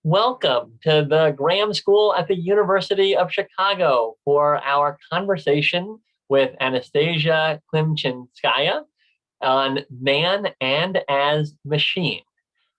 Welcome to the Graham School at the University of Chicago for our conversation with Anastasia Klimchynskaya on Man and as Machine.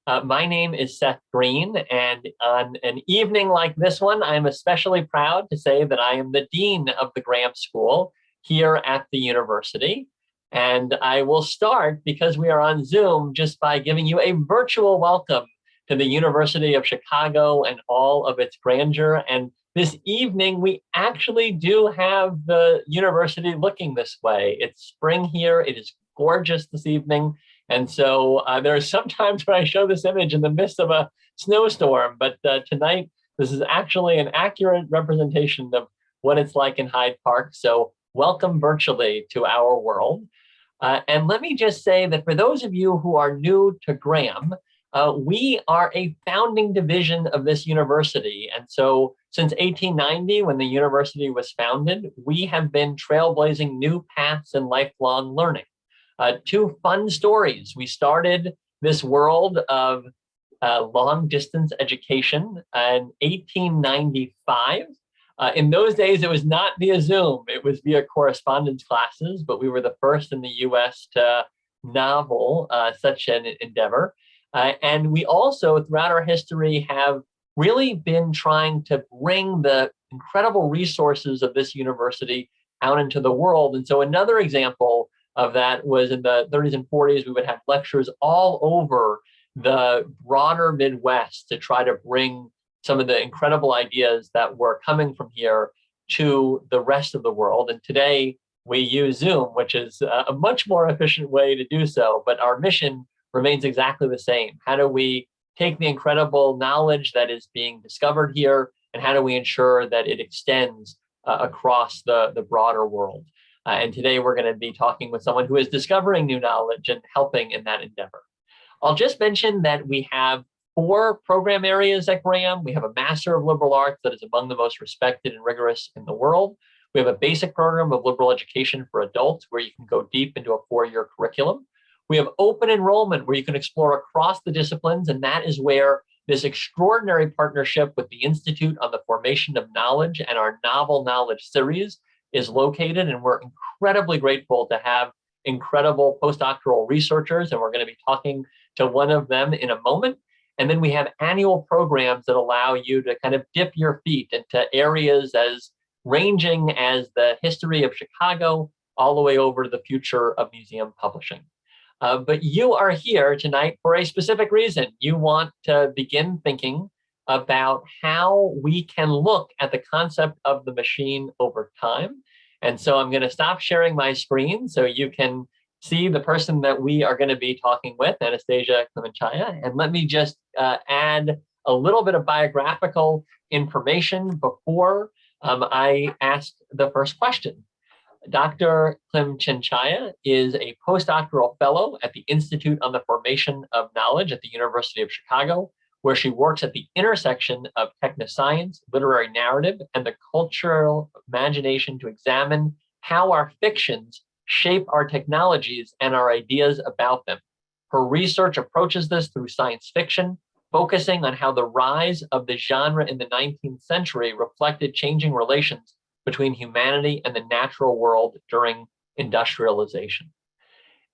My name is Seth Green, and on an evening like this one, I'm especially proud to say that I am the Dean of the Graham School here at the university. And I will start, because we are on Zoom, just by giving you a virtual welcome to the University of Chicago and all of its grandeur. And this evening, we actually do have the university looking this way. It's spring here. It is gorgeous this evening. And so there are some times when I show this image in the midst of a snowstorm, but tonight, this is actually an accurate representation of what it's like in Hyde Park. So welcome virtually to our world. And let me just say that for those of you who are new to Graham, we are a founding division of this university. And so since 1890, when the university was founded, we have been trailblazing new paths in lifelong learning. Two fun stories. We started this world of long distance education in 1895. In those days, it was not via Zoom, it was via correspondence classes, but we were the first in the US to novel such an endeavor. And we also, throughout our history, have really been trying to bring the incredible resources of this university out into the world. And so another example of that was in the 30s and 40s, we would have lectures all over the broader Midwest to try to bring some of the incredible ideas that were coming from here to the rest of the world. And today we use Zoom, which is a much more efficient way to do so, but our mission remains exactly the same. How do we take the incredible knowledge that is being discovered here, and how do we ensure that it extends across the broader world? And today we're going to be talking with someone who is discovering new knowledge and helping in that endeavor. I'll just mention that we have 4 program areas at Graham. We have a Master of Liberal Arts that is among the most respected and rigorous in the world. We have a basic program of liberal education for adults where you can go deep into a 4-year curriculum. We have open enrollment where you can explore across the disciplines, and that is where this extraordinary partnership with the Institute on the Formation of Knowledge and our Novel Knowledge series is located. And we're incredibly grateful to have incredible postdoctoral researchers, and we're going to be talking to one of them in a moment. And then we have annual programs that allow you to kind of dip your feet into areas as ranging as the history of Chicago all the way over to the future of museum publishing. But you are here tonight for a specific reason. You want to begin thinking about how we can look at the concept of the machine over time. And so I'm going to stop sharing my screen so you can see the person that we are going to be talking with, Anastasia Klimchynskaya. And let me just add a little bit of biographical information before I ask the first question. Dr. Klimchynskaya is a postdoctoral fellow at the Institute on the Formation of Knowledge at the University of Chicago, where she works at the intersection of technoscience, literary narrative, and the cultural imagination to examine how our fictions shape our technologies and our ideas about them. Her research approaches this through science fiction, focusing on how the rise of the genre in the 19th century reflected changing relations between humanity and the natural world during industrialization.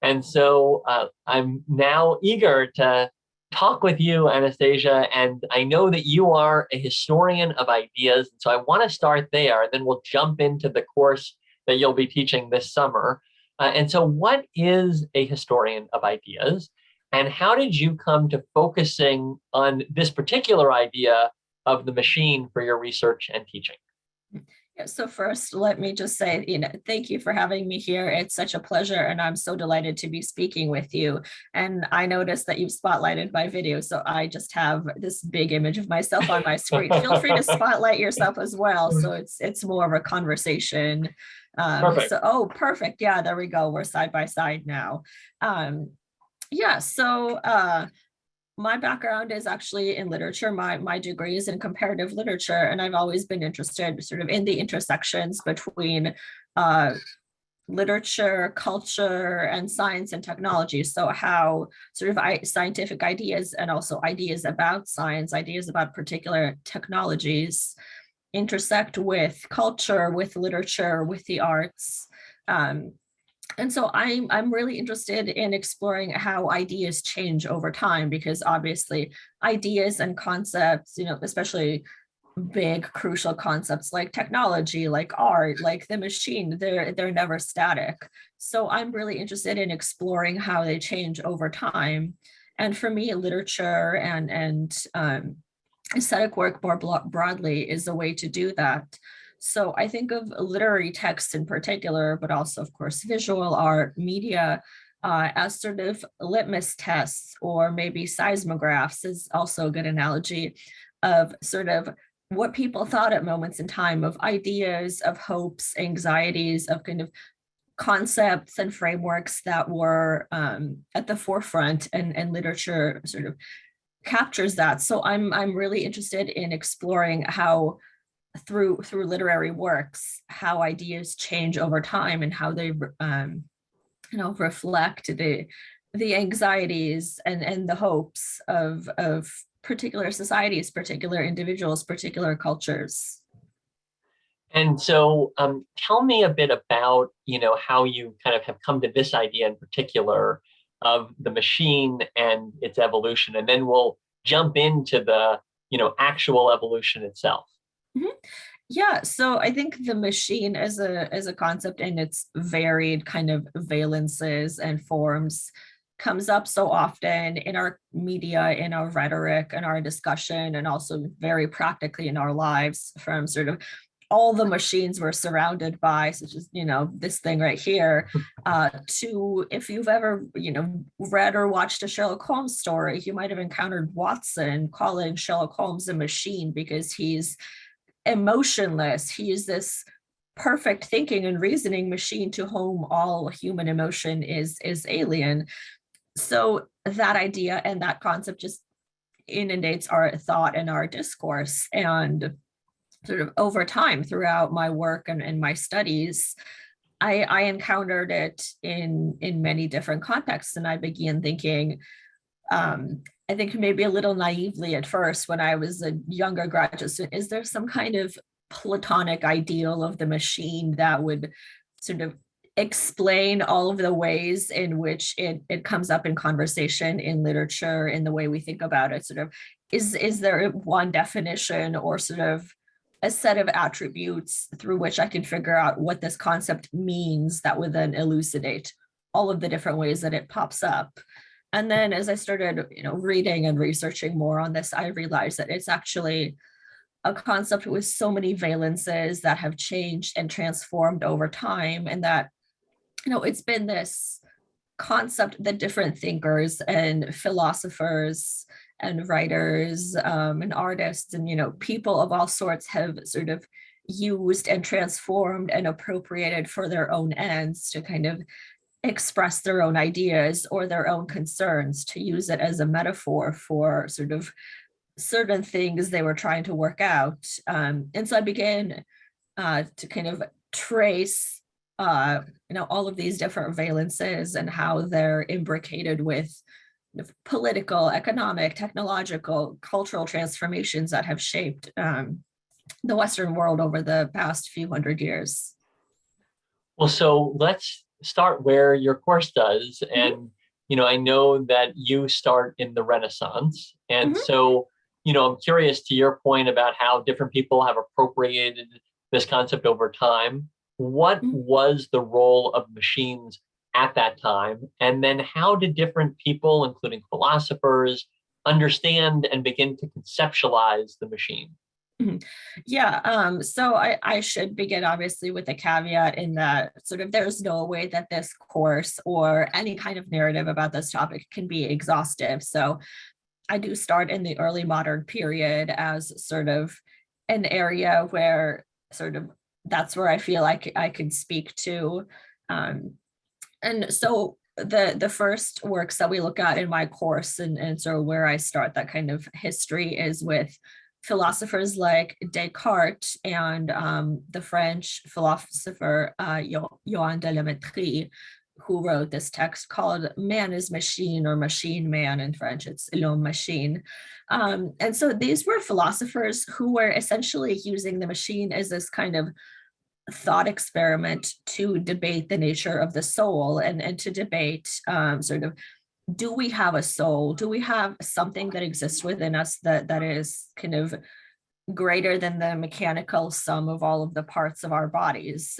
And so I'm now eager to talk with you, Anastasia, and I know that you are a historian of ideas. So I want to start there, and then we'll jump into the course that you'll be teaching this summer. And so what is a historian of ideas, and how did you come to focusing on this particular idea of the machine for your research and teaching? So first, let me just say, thank you for having me here. It's such a pleasure, and I'm so delighted to be speaking with you. And I noticed that you've spotlighted my video, so I just have this big image of myself on my screen. Feel free to spotlight yourself as well, so it's more of a conversation. Perfect. Perfect. Yeah, there we go. We're side by side now. My background is actually in literature. My degree is in comparative literature, and I've always been interested sort of in the intersections between literature, culture, and science and technology. So how sort of scientific ideas and also ideas about science, ideas about particular technologies intersect with culture, with literature, with the arts. Um, and so I'm really interested in exploring how ideas change over time, because obviously ideas and concepts, especially big crucial concepts like technology, like art, like the machine, they're never static. So I'm really interested in exploring how they change over time. And for me, literature and aesthetic work more broadly is a way to do that. So I think of literary texts in particular, but also, of course, visual art, media, as sort of litmus tests, or maybe seismographs is also a good analogy of sort of what people thought at moments in time, of ideas, of hopes, anxieties, of kind of concepts and frameworks that were at the forefront, and literature sort of captures that. So I'm really interested in exploring how through literary works, how ideas change over time, and how they reflect the anxieties and the hopes of particular societies, particular individuals, particular cultures. And so tell me a bit about, how you kind of have come to this idea in particular of the machine and its evolution, and then we'll jump into the, actual evolution itself. Mhm. Yeah, so I think the machine as a concept in its varied kind of valences and forms comes up so often in our media, in our rhetoric, in our discussion, and also very practically in our lives, from sort of all the machines we're surrounded by, such as, this thing right here, to if you've ever, read or watched a Sherlock Holmes story, you might have encountered Watson calling Sherlock Holmes a machine because he's emotionless. He is this perfect thinking and reasoning machine to whom all human emotion is alien. So that idea and that concept just inundates our thought and our discourse. And sort of over time, throughout my work and my studies, I encountered it in many different contexts. And I began thinking, I think maybe a little naively at first when I was a younger graduate student, is there some kind of Platonic ideal of the machine that would sort of explain all of the ways in which it comes up in conversation, in literature, in the way we think about it? Sort of, is there one definition or sort of a set of attributes through which I can figure out what this concept means that would then elucidate all of the different ways that it pops up? And then as I started, reading and researching more on this, I realized that it's actually a concept with so many valences that have changed and transformed over time, and that, it's been this concept that different thinkers and philosophers and writers, and artists and, people of all sorts have sort of used and transformed and appropriated for their own ends, to kind of express their own ideas or their own concerns, to use it as a metaphor for sort of certain things they were trying to work out. And so I began to kind of trace, all of these different valences and how they're imbricated with political, economic, technological, cultural transformations that have shaped the Western world over the past few hundred years. Well, so let's start where your course does. And, I know that you start in the Renaissance. And so, I'm curious, to your point about how different people have appropriated this concept over time. What was the role of machines at that time? And then how did different people, including philosophers, understand and begin to conceptualize the machine? Yeah, so I should begin obviously with a caveat in that sort of there's no way that this course or any kind of narrative about this topic can be exhaustive. So I do start in the early modern period as sort of an area where sort of that's where I feel like I could speak to. And so the first works that we look at in my course, and sort of where I start that kind of history, is with philosophers like Descartes and the French philosopher Johann de la Mettrie, who wrote this text called Man is Machine, or Machine Man in French, it's L'homme machine. And so these were philosophers who were essentially using the machine as this kind of thought experiment to debate the nature of the soul, and to debate sort of, do we have a soul? Do we have something that exists within us that is kind of greater than the mechanical sum of all of the parts of our bodies?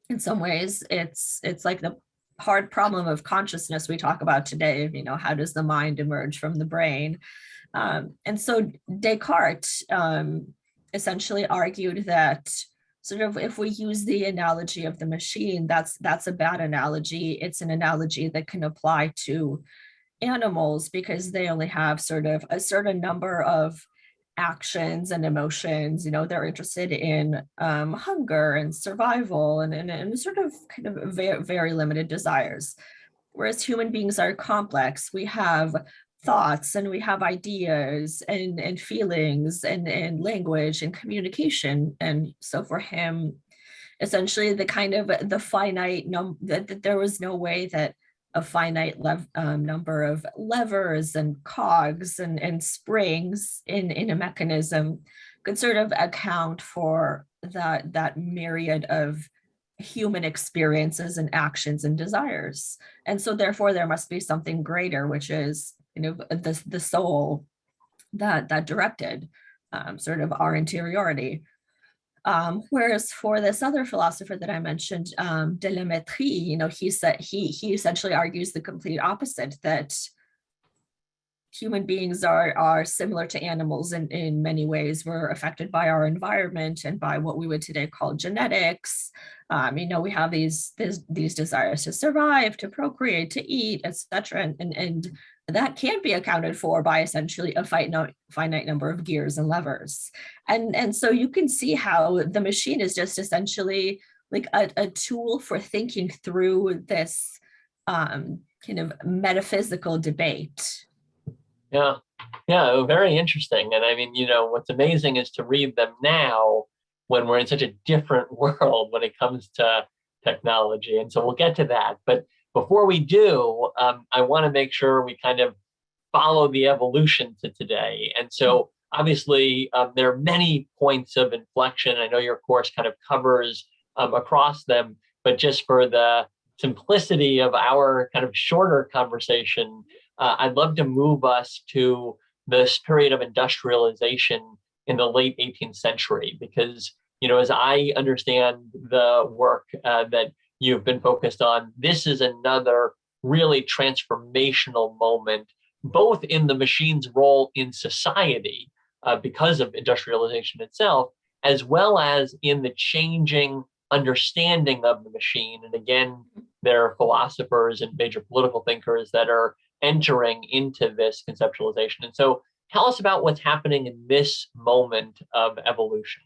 In some ways, it's like the hard problem of consciousness we talk about today. You know, how does the mind emerge from the brain? And so Descartes essentially argued that sort of, if we use the analogy of the machine, that's a bad analogy. It's an analogy that can apply to animals because they only have sort of a certain number of actions and emotions. You know, they're interested in hunger and survival and sort of kind of very, very limited desires. Whereas human beings are complex. We have thoughts and we have ideas and feelings and language and communication. And so for him, essentially the kind of the finite that there was no way that a finite number of levers and cogs and springs in a mechanism could sort of account for that myriad of human experiences and actions and desires. And so therefore there must be something greater, which is, you know, the soul that directed sort of our interiority. Whereas for this other philosopher that I mentioned, de la Mettrie, you know, he essentially argues the complete opposite, that human beings are similar to animals in many ways. We're affected by our environment and by what we would today call genetics. You know, we have these desires to survive, to procreate, to eat, etc. And that can't be accounted for by essentially a finite number of gears and levers. And so you can see how the machine is just essentially like a tool for thinking through this kind of metaphysical debate. Yeah, yeah, very interesting. And I mean, you know, what's amazing is to read them now when we're in such a different world when it comes to technology. And so we'll get to that. But before we do, I want to make sure we kind of follow the evolution to today. And so obviously, there are many points of inflection. I know your course kind of covers across them, but just for the simplicity of our kind of shorter conversation, I'd love to move us to this period of industrialization in the late 18th century, because, you know, as I understand the work that you've been focused on, this is another really transformational moment, both in the machine's role in society because of industrialization itself, as well as in the changing understanding of the machine. And again, there are philosophers and major political thinkers that are entering into this conceptualization. And so tell us about what's happening in this moment of evolution.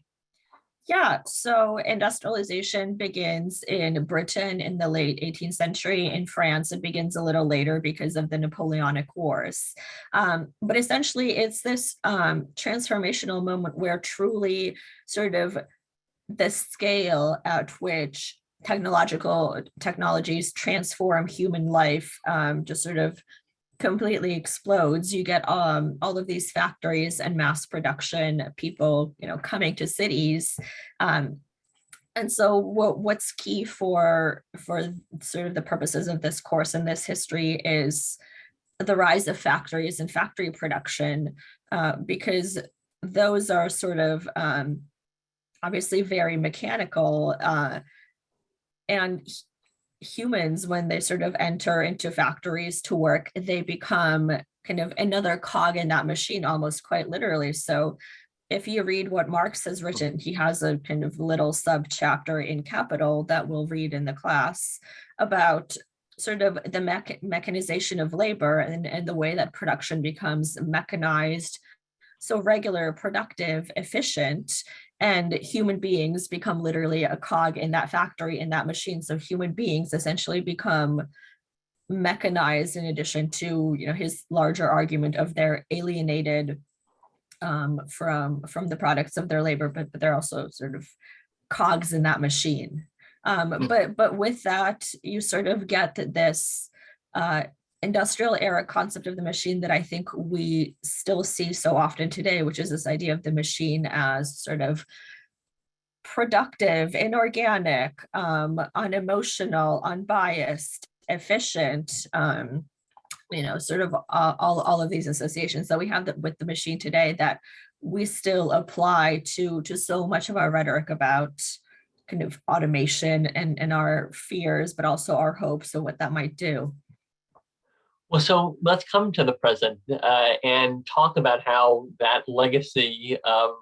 Yeah, so industrialization begins in Britain in the late 18th century. In France, it begins a little later because of the Napoleonic Wars. But essentially, it's this transformational moment where truly sort of the scale at which technologies transform human life just sort of completely explodes. You get all of these factories and mass production, people, you know, coming to cities. And so what's key for sort of the purposes of this course and this history is the rise of factories and factory production, because those are sort of obviously very mechanical, and humans, when they sort of enter into factories to work, they become kind of another cog in that machine, almost quite literally. So if you read what Marx has written, he has a kind of little sub chapter in Capital that we'll read in the class about sort of the mechanization of labor and the way that production becomes mechanized, so regular, productive, efficient, and human beings become literally a cog in that factory, in that machine. So human beings essentially become mechanized, in addition to, you know, his larger argument of their alienated from the products of their labor, but they're also sort of cogs in that machine. But with that, you sort of get this industrial era concept of the machine that I think we still see so often today, which is this idea of the machine as sort of productive, inorganic, unemotional, unbiased, efficient, sort of all of these associations that we have with the machine today that we still apply to so much of our rhetoric about kind of automation and our fears, but also our hopes of what that might do. Well, so let's come to the present and talk about how that legacy of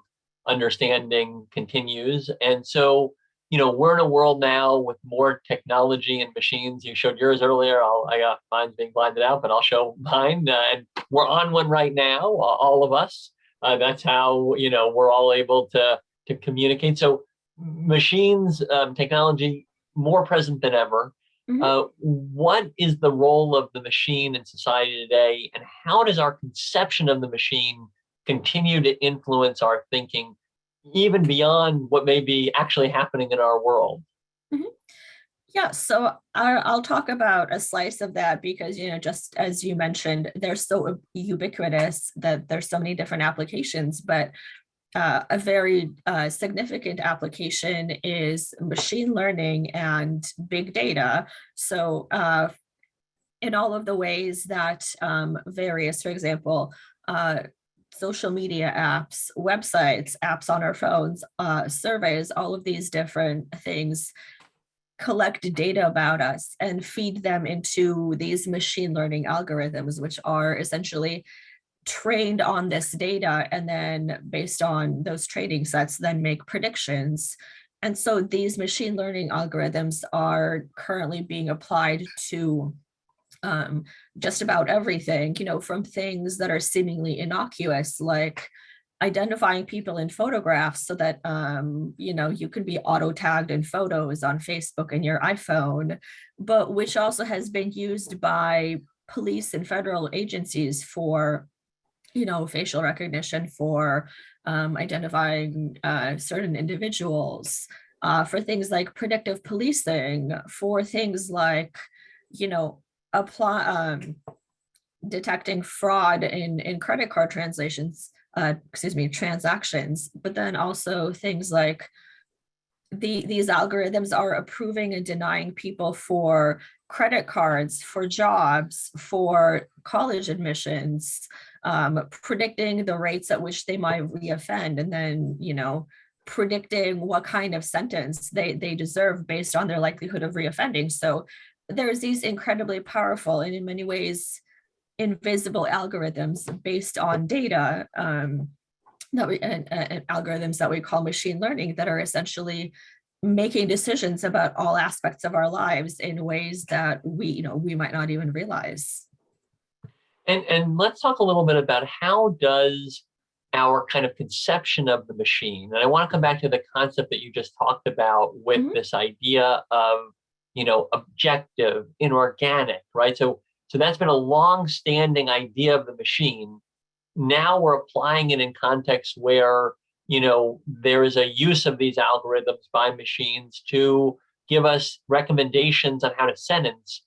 understanding continues. And so, we're in a world now with more technology and machines. You showed yours earlier. I got mine's being blinded out, but I'll show mine. And we're on one right now, all of us. That's how, we're all able to communicate. So machines, technology, more present than ever. What is the role of the machine in society today, and how does our conception of the machine continue to influence our thinking, even beyond what may be actually happening in our world? Yeah, so I'll talk about a slice of that because, just as you mentioned, they're so ubiquitous that there's so many different applications, but a very significant application is machine learning and big data. So in all of the ways that various, for example, social media apps, websites, apps on our phones, surveys, all of these different things collect data about us and feed them into these machine learning algorithms, which are essentially trained on this data, and then based on those training sets, then make predictions. And so these machine learning algorithms are currently being applied to just about everything, from things that are seemingly innocuous, like identifying people in photographs so that you can be auto tagged in photos on Facebook and your iPhone, but which also has been used by police and federal agencies for facial recognition, for identifying certain individuals, for things like predictive policing, for things like apply detecting fraud in credit card transactions, but then also things like these algorithms are approving and denying people for credit cards, for jobs, for college admissions, predicting the rates at which they might reoffend, and then predicting what kind of sentence they deserve based on their likelihood of reoffending. So there's these incredibly powerful and in many ways invisible algorithms based on data algorithms that we call machine learning that are essentially making decisions about all aspects of our lives in ways that we might not even realize. And let's talk a little bit about how does our kind of conception of the machine, and I want to come back to the concept that you just talked about with this idea of objective, inorganic, right? So that's been a long-standing idea of the machine. Now we're applying it in contexts where there is a use of these algorithms by machines to give us recommendations on how to sentence.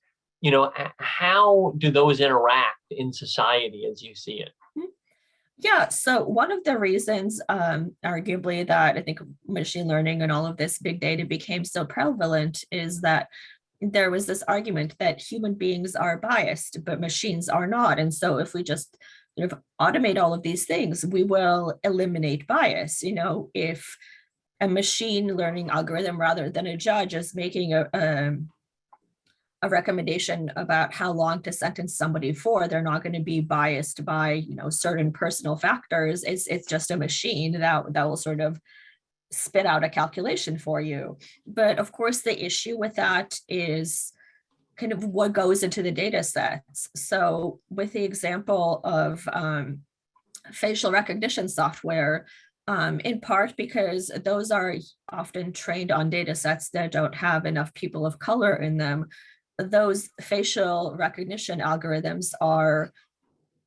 How do those interact in society as you see it? Yeah, so one of the reasons, arguably, that I think machine learning and all of this big data became so prevalent is that there was this argument that human beings are biased, but machines are not. And so if we just sort of automate all of these things, we will eliminate bias. If a machine learning algorithm rather than a judge is making a recommendation about how long to sentence somebody for, they're not going to be biased by certain personal factors. It's just a machine that will sort of spit out a calculation for you. But of course, the issue with that is kind of what goes into the data sets. So with the example of facial recognition software, in part because those are often trained on data sets that don't have enough people of color in them, those facial recognition algorithms are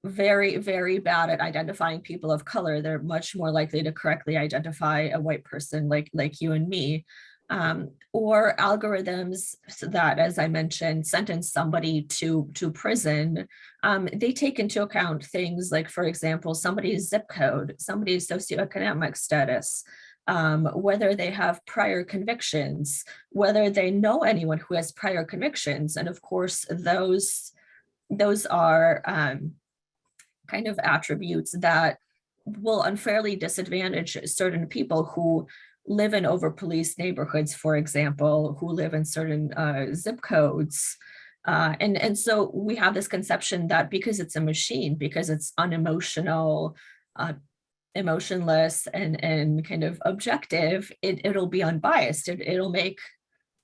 very, very bad at identifying people of color. They're much more likely to correctly identify a white person like you and me. Or algorithms that, as I mentioned, sentence somebody to prison. They take into account things like, for example, somebody's zip code, somebody's socioeconomic status, whether they have prior convictions, whether they know anyone who has prior convictions. And of course, those are kind of attributes that will unfairly disadvantage certain people who live in over-policed neighborhoods, for example, who live in certain zip codes. And so we have this conception that because it's a machine, because it's unemotional, emotionless, and kind of objective, it'll be unbiased. It'll make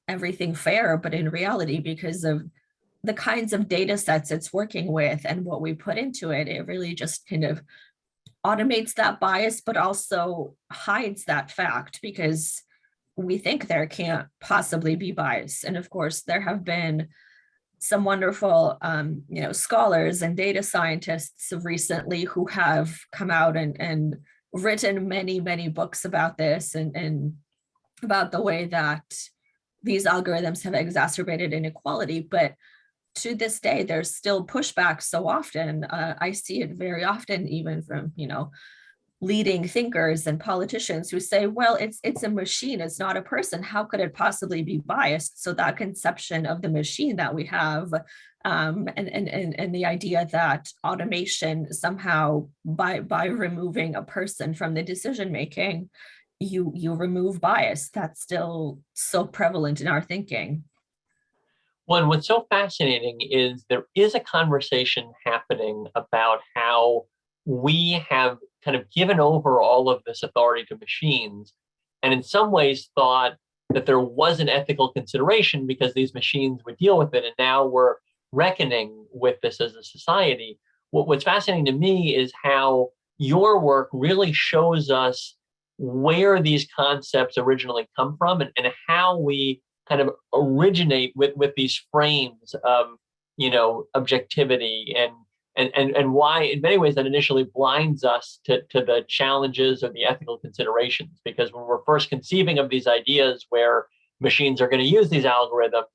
everything fair. But in reality, because of the kinds of data sets it's working with and what we put into it, it really just kind of automates that bias, but also hides that fact because we think there can't possibly be bias. And of course, there have been some wonderful scholars and data scientists recently who have come out and written many, many books about this and about the way that these algorithms have exacerbated inequality. But to this day, there's still pushback so often. I see it very often, even from, leading thinkers and politicians who say, well, it's a machine, it's not a person. How could it possibly be biased? So that conception of the machine that we have, and the idea that automation somehow by removing a person from the decision making, you remove bias. That's still so prevalent in our thinking. Well, and what's so fascinating is there is a conversation happening about how we have kind of given over all of this authority to machines, and in some ways thought that there was an ethical consideration because these machines would deal with it. And now we're reckoning with this as a society. What's fascinating to me is how your work really shows us where these concepts originally come from, and how we kind of originate with these frames of objectivity and why in many ways that initially blinds us to the challenges or the ethical considerations. Because when we're first conceiving of these ideas where machines are going to use these algorithms,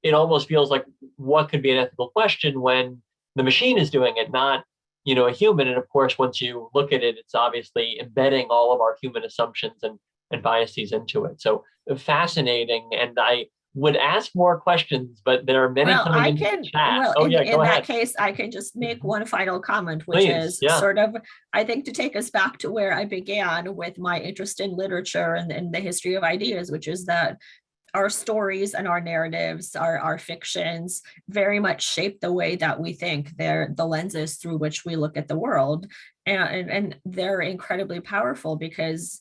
it almost feels like what could be an ethical question when the machine is doing it, not a human. And of course, once you look at it, it's obviously embedding all of our human assumptions and biases into it. So fascinating. And I would ask more questions, but there are many Well, coming into the chat. well, Oh yeah, in go that ahead. case, I can just make one final comment, which Please. is Yeah. sort of, I think, to take us back to where I began with my interest in literature and the history of ideas, which is that our stories and our narratives, our fictions, very much shape the way that we think. They're the lenses through which we look at the world. And they're incredibly powerful because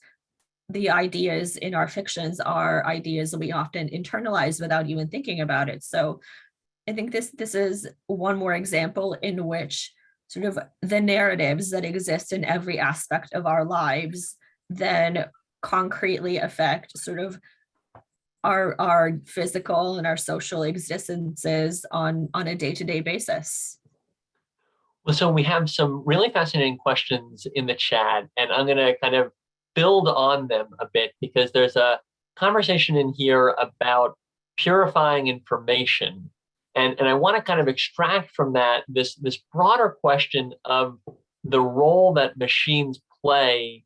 the ideas in our fictions are ideas that we often internalize without even thinking about it. So I think this is one more example in which sort of the narratives that exist in every aspect of our lives then concretely affect sort of our physical and our social existences on a day-to-day basis. Well, so we have some really fascinating questions in the chat, and I'm going to kind of build on them a bit because there's a conversation in here about purifying information. And I want to kind of extract from that this broader question of the role that machines play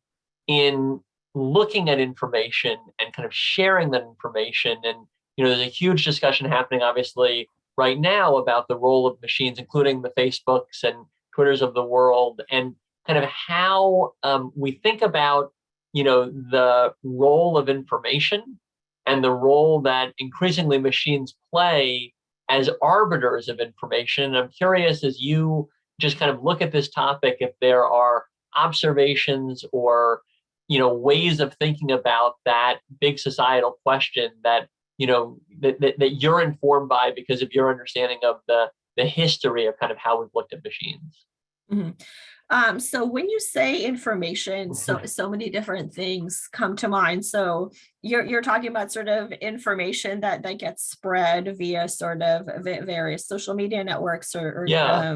in looking at information and kind of sharing that information. And there's a huge discussion happening, obviously, right now about the role of machines, including the Facebooks and Twitters of the world, and kind of how we think about the role of information and the role that increasingly machines play as arbiters of information. And I'm curious, as you just kind of look at this topic, if there are observations or ways of thinking about that big societal question that that you're informed by because of your understanding of the history of kind of how we've looked at machines. Mm-hmm. So when you say information, so many different things come to mind. So you're talking about sort of information that gets spread via sort of various social media networks or Yeah.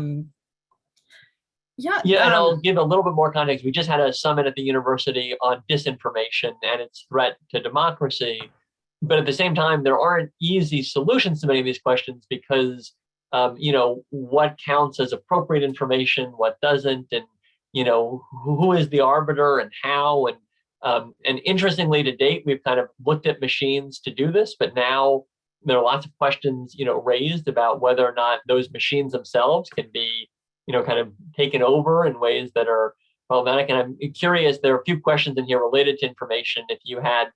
Yeah, Yeah, and I'll give a little bit more context. We just had a summit at the university on disinformation and its threat to democracy. But at the same time, there aren't easy solutions to many of these questions because, what counts as appropriate information, what doesn't, and, who is the arbiter and how. And interestingly, to date, we've kind of looked at machines to do this, but now there are lots of questions, raised about whether or not those machines themselves can be kind of taken over in ways that are problematic. And I'm curious, there are a few questions in here related to information. If you had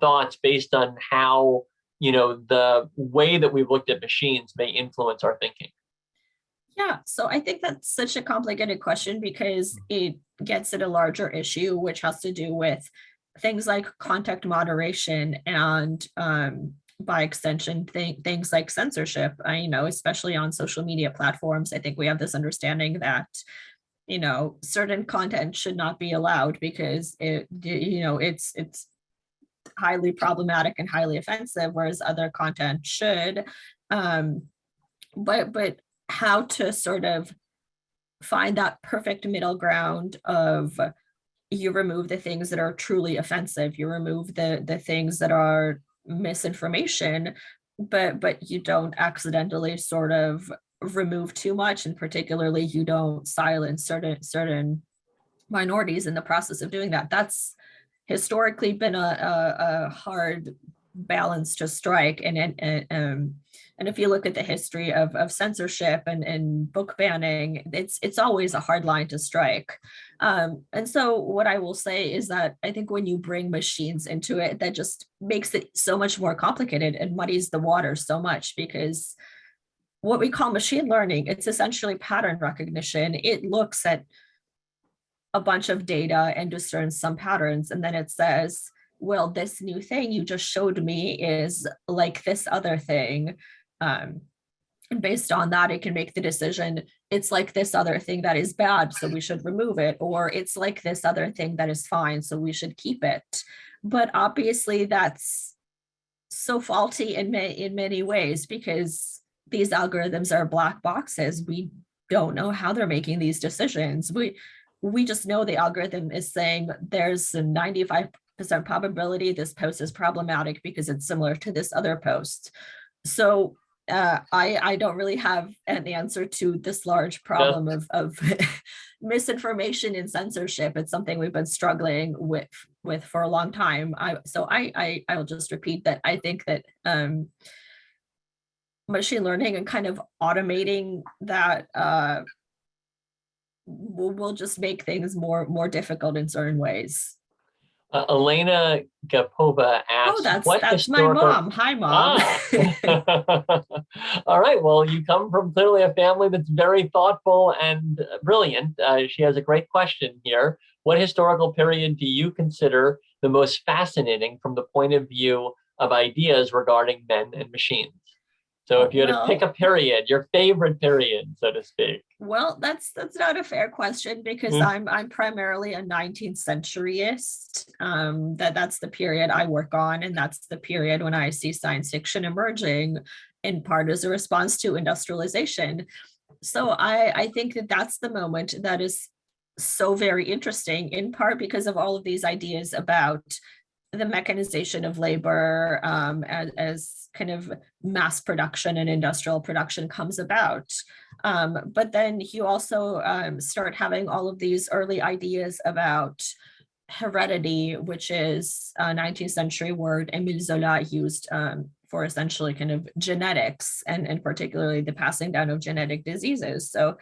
thoughts based on how, the way that we've looked at machines may influence our thinking. Yeah, so I think that's such a complicated question because it gets at a larger issue, which has to do with things like content moderation and by extension, things like censorship. I know, especially on social media platforms, I think we have this understanding that certain content should not be allowed because it's highly problematic and highly offensive, whereas other content should. But how to sort of find that perfect middle ground of you remove the things that are truly offensive, you remove the things that are misinformation, but you don't accidentally sort of remove too much, and particularly you don't silence certain minorities in the process of doing that. That's historically been a hard balance to strike, and if you look at the history of censorship and book banning, it's always a hard line to strike. And so what I will say is that I think when you bring machines into it, that just makes it so much more complicated and muddies the water so much, because what we call machine learning, it's essentially pattern recognition. It looks at a bunch of data and discerns some patterns, and then it says, well, this new thing you just showed me is like this other thing. And based on that, it can make the decision, it's like this other thing that is bad, so we should remove it, or it's like this other thing that is fine, so we should keep it. But obviously that's so faulty in many ways, because these algorithms are black boxes. We don't know how they're making these decisions. We just know the algorithm is saying there's a 95% probability this post is problematic because it's similar to this other post. So I don't really have an answer to this large problem of misinformation and censorship. It's something we've been struggling with for a long time. I will just repeat that I think that machine learning and kind of automating that will just make things more difficult in certain ways. Elena Gapova asks, that's my mom. Hi, Mom. All right. Well, you come from clearly a family that's very thoughtful and brilliant. She has a great question here. What historical period do you consider the most fascinating from the point of view of ideas regarding men and machines? So if you had to pick a period, your favorite period, so to speak. Well, that's not a fair question, because I'm primarily a 19th centuryist. That's the period I work on, and that's the period when I see science fiction emerging, in part as a response to industrialization. So I think that that's the moment that is so very interesting, in part because of all of these ideas about the mechanization of labor as kind of mass production and industrial production comes about. But then you also start having all of these early ideas about heredity, which is a 19th century word Émile Zola used for essentially kind of genetics, and particularly the passing down of genetic diseases. So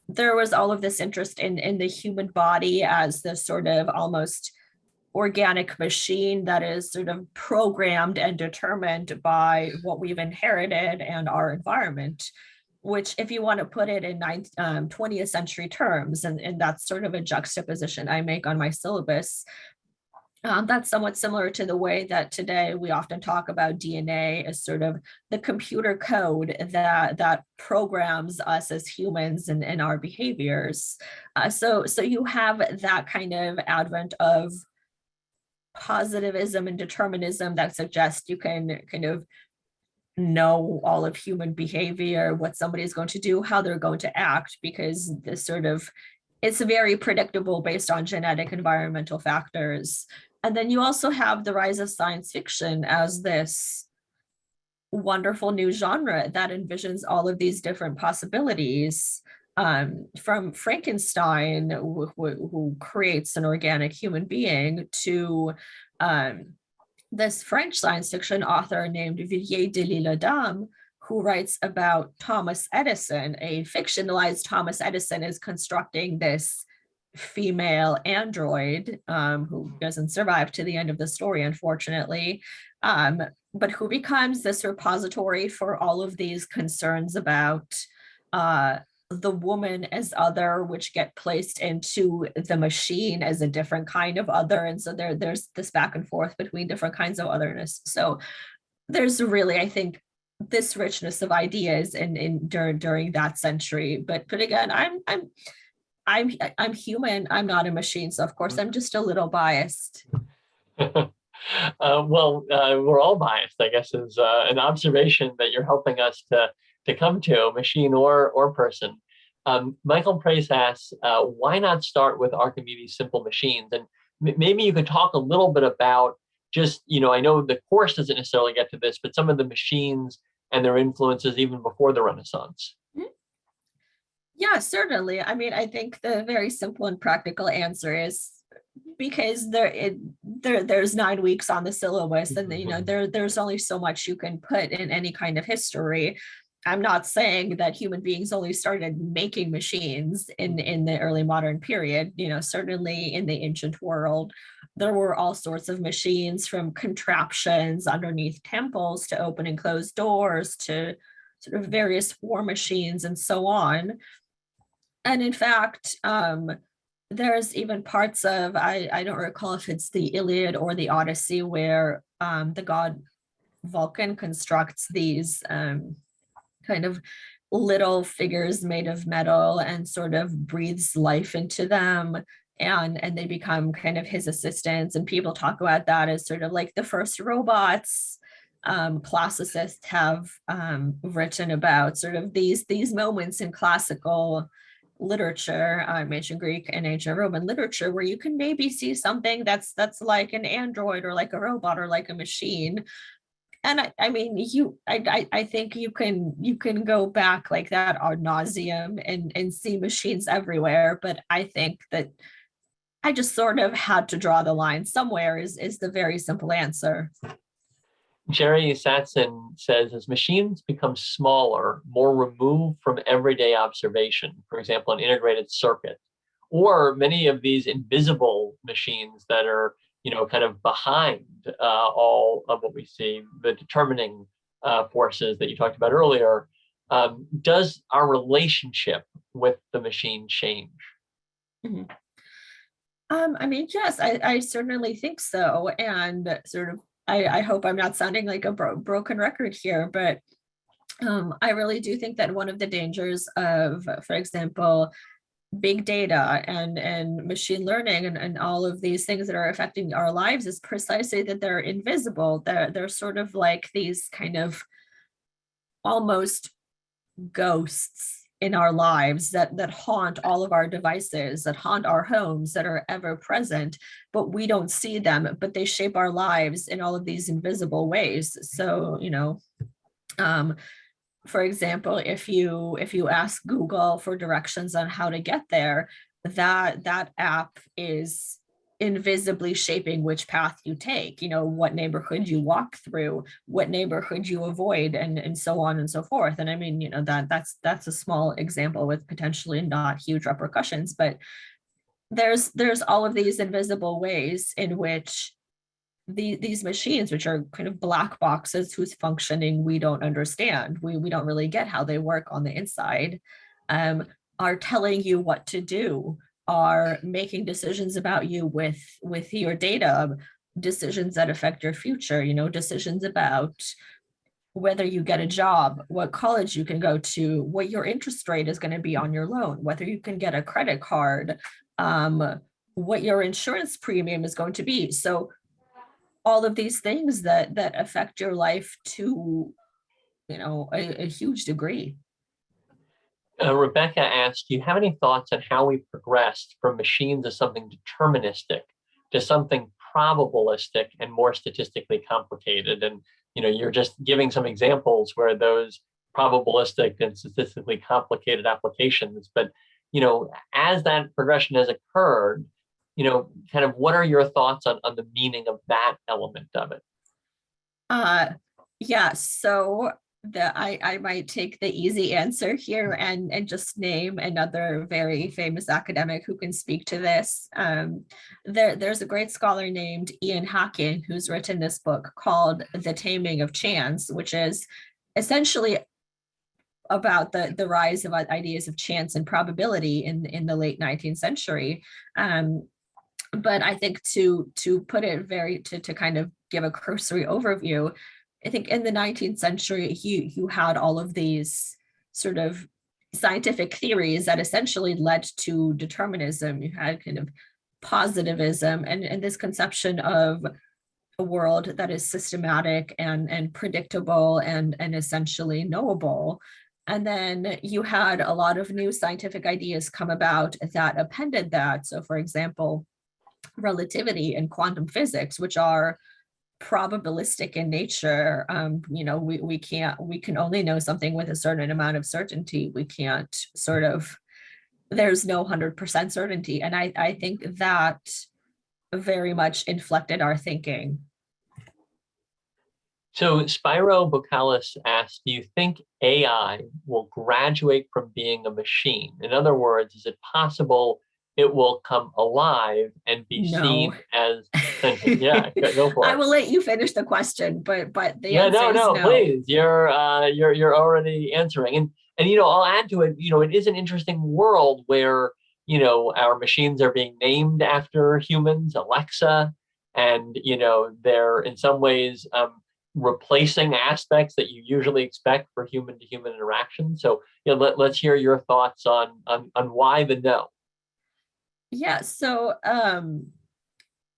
there was all of this interest in the human body as this sort of almost organic machine that is sort of programmed and determined by what we've inherited and our environment, which, if you want to put it in 20th century terms, and that's sort of a juxtaposition I make on my syllabus, that's somewhat similar to the way that today we often talk about DNA as sort of the computer code that programs us as humans and our behaviors. So you have that kind of advent of positivism and determinism that suggests you can kind of know all of human behavior, what somebody is going to do, how they're going to act, because this sort of it's very predictable based on genetic environmental factors. And then you also have the rise of science fiction as this wonderful new genre that envisions all of these different possibilities, from Frankenstein, who creates an organic human being, to this French science fiction author named Villiers de l'Isle-Adam, who writes about Thomas Edison. A fictionalized Thomas Edison is constructing this female android, who doesn't survive to the end of the story, unfortunately, but who becomes this repository for all of these concerns about the woman as other, which get placed into the machine as a different kind of other. And so there's this back and forth between different kinds of otherness. So there's really, I think, this richness of ideas during that century. But again, I'm human. I'm not a machine, so of course I'm just a little biased. We're all biased, I guess, is an observation that you're helping us to come to, machine or person. Michael Price asks, why not start with Archimedes' simple machines? And maybe you could talk a little bit about just, I know the course doesn't necessarily get to this, but some of the machines and their influences even before the Renaissance. Yeah, certainly. I mean, I think the very simple and practical answer is because there's 9 weeks on the syllabus, and there's only so much you can put in any kind of history. I'm not saying that human beings only started making machines in the early modern period. Certainly in the ancient world, there were all sorts of machines, from contraptions underneath temples to open and close doors to sort of various war machines and so on. And in fact, there's even parts of, I don't recall if it's the Iliad or the Odyssey, where the god Vulcan constructs these kind of little figures made of metal and sort of breathes life into them, and they become kind of his assistants. And people talk about that as sort of like the first robots. Classicists have written about sort of these moments in classical literature, ancient Greek and ancient Roman literature, where you can maybe see something that's like an android or like a robot or like a machine. And I mean, I think you can go back like that ad nauseum and see machines everywhere. But I think that I just sort of had to draw the line somewhere is the very simple answer. Jerry Satson says, as machines become smaller, more removed from everyday observation, for example, an integrated circuit, or many of these invisible machines that are, kind of behind all of what we see, the determining forces that you talked about earlier, does our relationship with the machine change? Mm-hmm. I mean, yes, I certainly think so. And sort of, I hope I'm not sounding like a broken record here, but I really do think that one of the dangers of, for example, big data and machine learning and all of these things that are affecting our lives is precisely that they're invisible. They're sort of like these kind of almost ghosts in our lives that haunt all of our devices, that haunt our homes, that are ever present, but we don't see them, but they shape our lives in all of these invisible ways. So, for example, if you ask Google for directions on how to get there, that app is invisibly shaping which path you take, what neighborhood you walk through, what neighborhood you avoid, and so on and so forth. And I mean, that's a small example with potentially not huge repercussions, but there's all of these invisible ways in which these machines, which are kind of black boxes whose functioning we don't understand, we don't really get how they work on the inside, are telling you what to do, are making decisions about you with your data, decisions that affect your future, decisions about whether you get a job, what college you can go to, what your interest rate is going to be on your loan, whether you can get a credit card, what your insurance premium is going to be. So all of these things that affect your life to, a huge degree. Rebecca asked, do you have any thoughts on how we progressed from machines as something deterministic to something probabilistic and more statistically complicated? And you're just giving some examples where those probabilistic and statistically complicated applications. But as that progression has occurred, kind of what are your thoughts on the meaning of that element of it? Yeah, so I might take the easy answer here and just name another very famous academic who can speak to this. There's a great scholar named Ian Hacking who's written this book called The Taming of Chance, which is essentially about the rise of ideas of chance and probability in the late 19th century. But I think to put it to kind of give a cursory overview, I think in the 19th century, you had all of these sort of scientific theories that essentially led to determinism. You had kind of positivism and this conception of a world that is systematic and predictable and essentially knowable. And then you had a lot of new scientific ideas come about that appended that. So for example, relativity and quantum physics, which are probabilistic in nature. We can only know something with a certain amount of certainty. We can't there's no 100% certainty. And I think that very much inflected our thinking. So Spyro Bocalis asked, do you think AI will graduate from being a machine? In other words, is it possible it will come alive and be seen as sentient? Yeah, go for it. I will let you finish the question, but the answer is no. Please. You're already answering. And I'll add to it, it is an interesting world where, our machines are being named after humans, Alexa, and they're in some ways replacing aspects that you usually expect for human to human interaction. So let's hear your thoughts on why the no. Yeah, so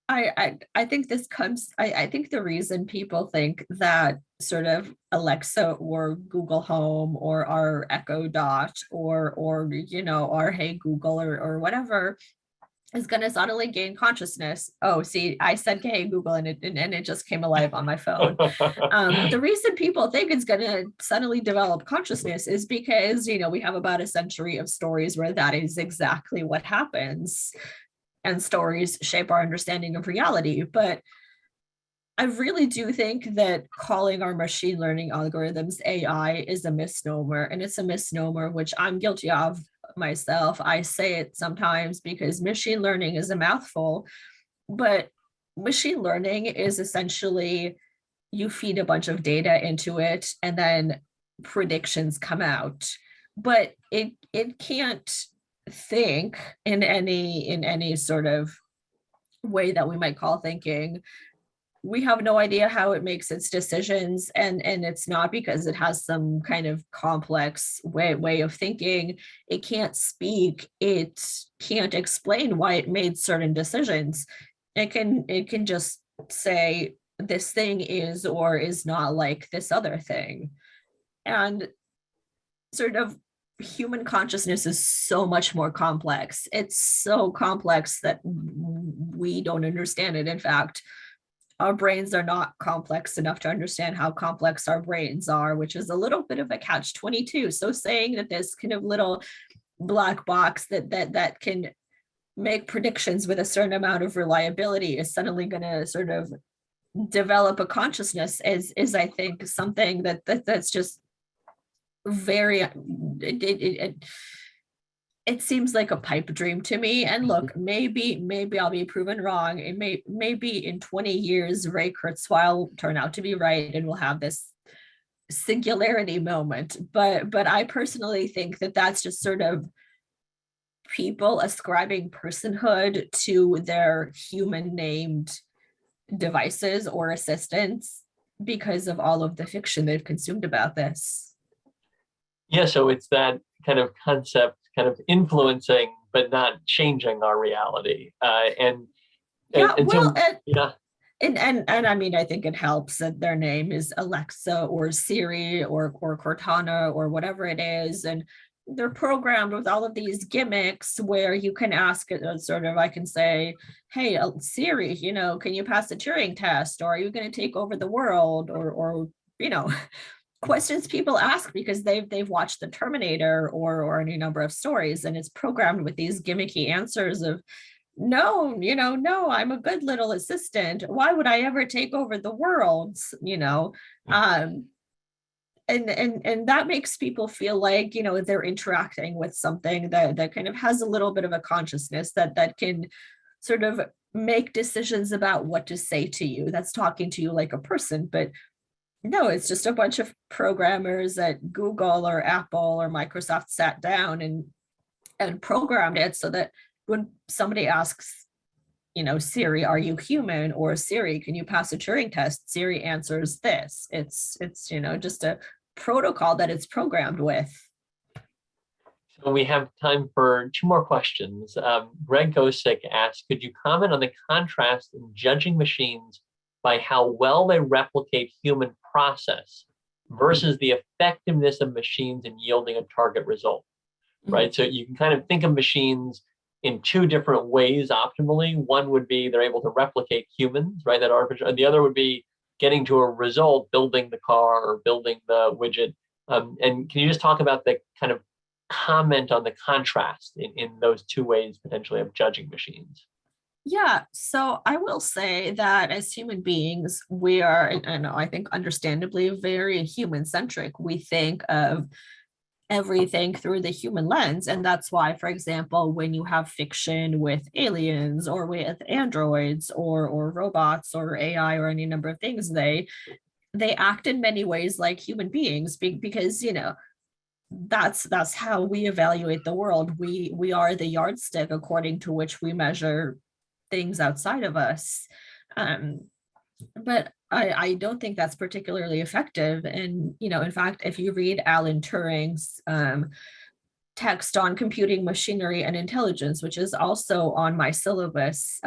I think this comes, I think the reason people think that sort of Alexa or Google Home or our Echo Dot or our Hey Google or whatever is going to suddenly gain consciousness. Oh, see, I said Hey Google and it just came alive on my phone. The reason people think it's going to suddenly develop consciousness is because we have about a century of stories where that is exactly what happens, and stories shape our understanding of reality. But I really do think that calling our machine learning algorithms AI is a misnomer, and it's a misnomer which I'm guilty of myself. I say it sometimes because machine learning is a mouthful, but machine learning is essentially you feed a bunch of data into it and then predictions come out, but it can't think in any sort of way that we might call thinking. We have no idea how it makes its decisions, and it's not because it has some kind of complex way of thinking. It can't speak, it can't explain why it made certain decisions. It can just say this thing is or is not like this other thing. And sort of human consciousness is so much more complex. It's so complex that we don't understand it. In fact, our brains are not complex enough to understand how complex our brains are, which is a little bit of a catch-22. So saying that this kind of little black box that can make predictions with a certain amount of reliability is suddenly going to sort of develop a consciousness is I think something that's just very it seems like a pipe dream to me. And look, maybe I'll be proven wrong. It maybe in 20 years, Ray Kurzweil will turn out to be right and we'll have this singularity moment. But I personally think that that's just sort of people ascribing personhood to their human named devices or assistants because of all of the fiction they've consumed about this. Yeah, so it's that kind of concept kind of influencing but not changing our reality. And I mean, I think it helps that their name is Alexa or Siri or Cortana or whatever it is. And they're programmed with all of these gimmicks where you can ask it sort of, I can say, hey, Siri, can you pass the Turing test? Or are you going to take over the world? Or questions people ask because they've watched the Terminator or any number of stories, and it's programmed with these gimmicky answers of, no, no, I'm a good little assistant. Why would I ever take over the world? And that makes people feel like they're interacting with something that kind of has a little bit of a consciousness that can sort of make decisions about what to say to you, that's talking to you like a person. But no, it's just a bunch of programmers at Google or Apple or Microsoft sat down and programmed it so that when somebody asks, Siri, are you human? Or Siri, can you pass a Turing test? Siri answers this. It's just a protocol that it's programmed with. So we have time for two more questions. Greg Gosick asks, could you comment on the contrast in judging machines by how well they replicate human process versus the effectiveness of machines in yielding a target result, right? So you can kind of think of machines in two different ways optimally. One would be they're able to replicate humans, right? That arbitrary. The other would be getting to a result, building the car or building the widget. And can you just talk about the kind of comment on the contrast in those two ways potentially of judging machines? Yeah, so I will say that as human beings, we are, and I think understandably, very human centric. We think of everything through the human lens. And that's why, for example, when you have fiction with aliens or with androids or robots or AI or any number of things, they act in many ways like human beings because that's how we evaluate the world. We are the yardstick according to which we measure things outside of us. But I don't think that's particularly effective. And, in fact, if you read Alan Turing's text on computing machinery and intelligence, which is also on my syllabus,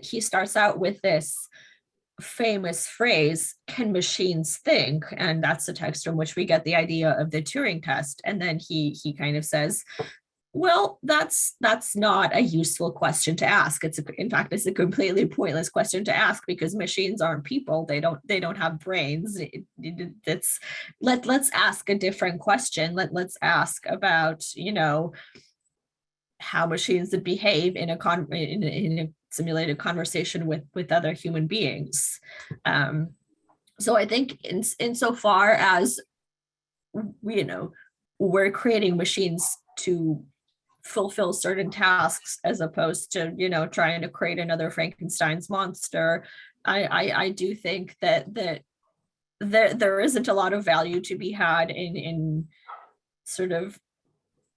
he starts out with this famous phrase, can machines think? And that's the text from which we get the idea of the Turing test. And then he kind of says, well, that's not a useful question to ask. In fact, it's a completely pointless question to ask because machines aren't people. They don't have brains. Let's ask a different question. Let's ask about how machines would behave in a simulated conversation with other human beings. So I think insofar as we're creating machines to fulfill certain tasks as opposed to trying to create another Frankenstein's monster, I do think that there isn't a lot of value to be had in sort of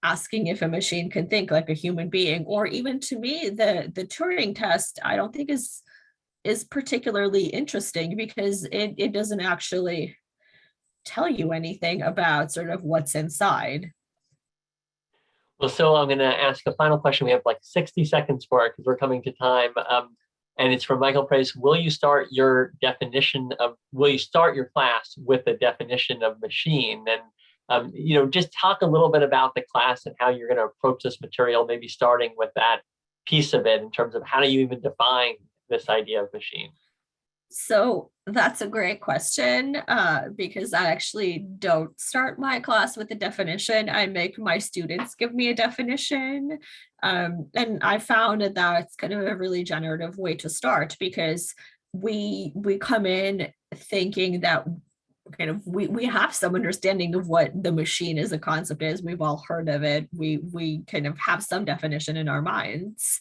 asking if a machine can think like a human being. Or even to me, the Turing test I don't think is particularly interesting because it doesn't actually tell you anything about sort of what's inside. Well, so I'm going to ask a final question. We have like 60 seconds for it because we're coming to time. And it's from Michael Price. Will you start your class with a definition of machine? And, just talk a little bit about the class and how you're going to approach this material, maybe starting with that piece of it in terms of how do you even define this idea of machine? So that's a great question because I actually don't start my class with a definition. I make my students give me a definition. And I found that that's kind of a really generative way to start because we come in thinking that kind of we have some understanding of what the machine as a concept is. We've all heard of it. We kind of have some definition in our minds.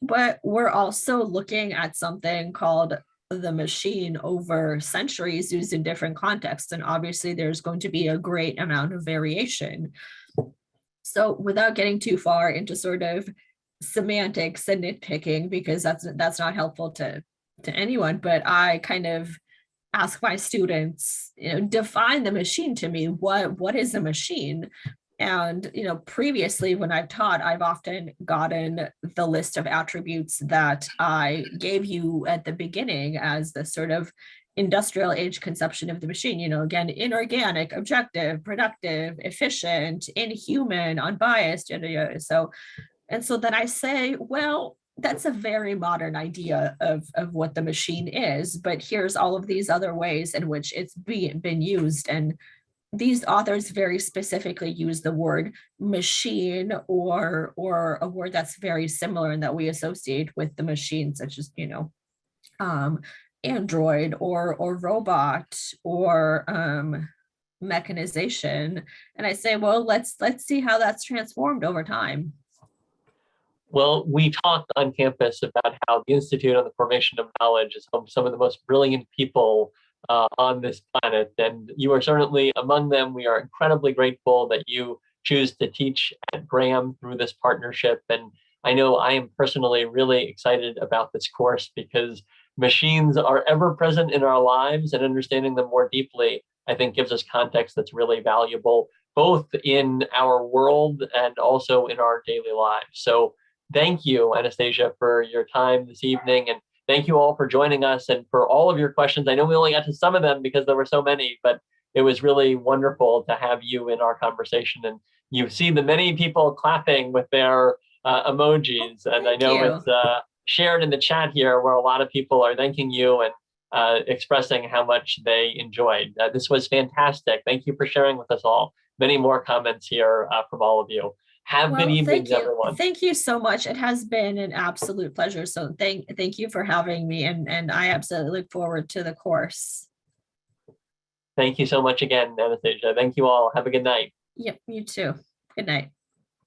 But we're also looking at something called the machine over centuries used in different contexts. And obviously there's going to be a great amount of variation. So without getting too far into sort of semantics and nitpicking, because that's not helpful to anyone, but I kind of ask my students, define the machine to me. What is a machine? And, previously when I've taught, I've often gotten the list of attributes that I gave you at the beginning as the sort of industrial age conception of the machine, again, inorganic, objective, productive, efficient, inhuman, unbiased, so then I say, well, that's a very modern idea of what the machine is, but here's all of these other ways in which it's been used. And these authors very specifically use the word machine or a word that's very similar and that we associate with the machine, such as, um, android or robot or mechanization. And I say, well, let's see how that's transformed over time. Well, we talked on campus about how the Institute on the Formation of Knowledge is home to some of the most brilliant people on this planet, and you are certainly among them. We are incredibly grateful that you choose to teach at Graham through this partnership. And I know I am personally really excited about this course because machines are ever present in our lives, and understanding them more deeply, I think, gives us context that's really valuable, both in our world and also in our daily lives. So thank you, Anastasia, for your time this evening. And thank you all for joining us and for all of your questions. I know we only got to some of them because there were so many, but it was really wonderful to have you in our conversation. And you see the many people clapping with their emojis. And I know it's shared in the chat here where a lot of people are thanking you and expressing how much they enjoyed. This was fantastic. Thank you for sharing with us all. Many more comments here from all of you. Have good evenings, everyone. Thank you so much. It has been an absolute pleasure. So thank you for having me. And I absolutely look forward to the course. Thank you so much again, Anastasia. Thank you all. Have a good night. Yep, you too. Good night.